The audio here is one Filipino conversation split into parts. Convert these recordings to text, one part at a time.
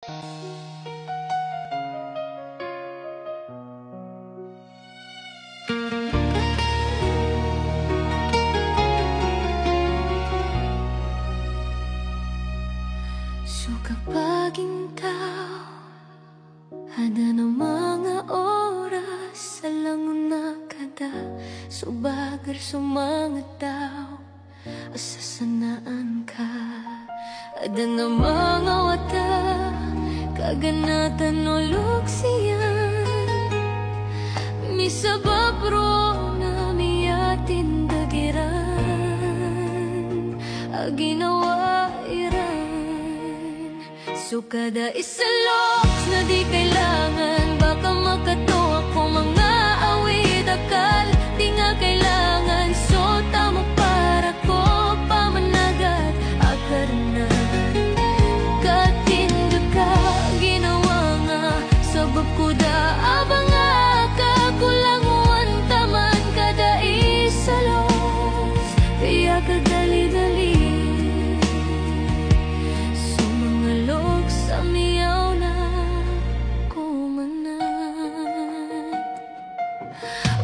So kapag intaw, hada na mga oras, alang na kada subagar sa mga tao, asasanaan ka. Ada na mga wata, kaganatan o luksiyan, misabapro na miyatin dagiran, aginawa iran. So kada isaloks na di kailangan, baka makatuwa ko mga awit akal, di nga kailangan. So tamo para ko pamanagat akarnan, katindot ka ginawa nga, sabab ko da abang kakulanguan taman kada isaloks, kaya kadali-dali. So mga loks sa miyaw na kumanat,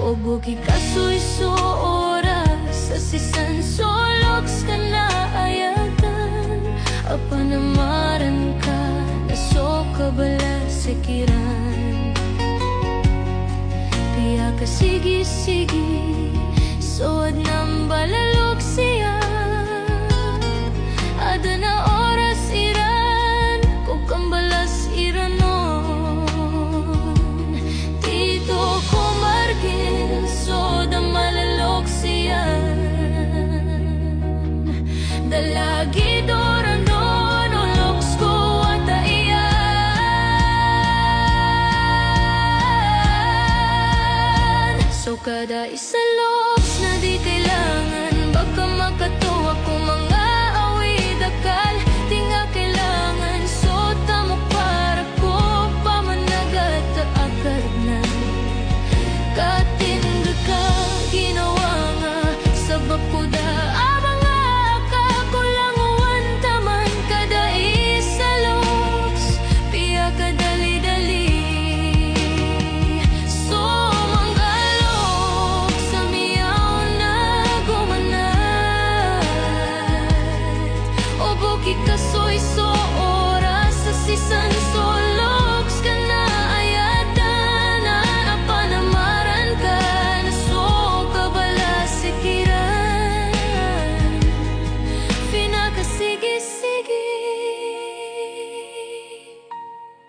o buki kasuy-so oras sa sisan, so loks ka na ayatan, apanamaran ka na so kabala sa kiran, kaya kasigi-sigi soad ng balalok siya. Ada na oras iran, kung kambalas iranon, dito ko margin soad ang malalok siya. Dalagi doranon o loks ko at aiyan. So kada isaloks na di kailangan, baka makatuwa ko mga awit akal, di nga kailangan. So tamo para ko pamanagat akarnan, katindot ka ginawa nga, sabab ko da abang kakulanguan taman kada isaloks, piya kadali-dali. So mangalok sa miyaw na gumanat, o buki kasoy-so oras sa sisan, so loks ka na ayatan, na apanamaran ka na so kabala sa kiran, pinakasigi-sigi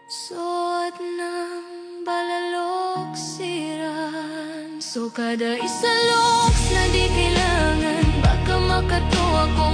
suot ng balalok siran. So kada isaloks na di kailangan, baka makatuwa ko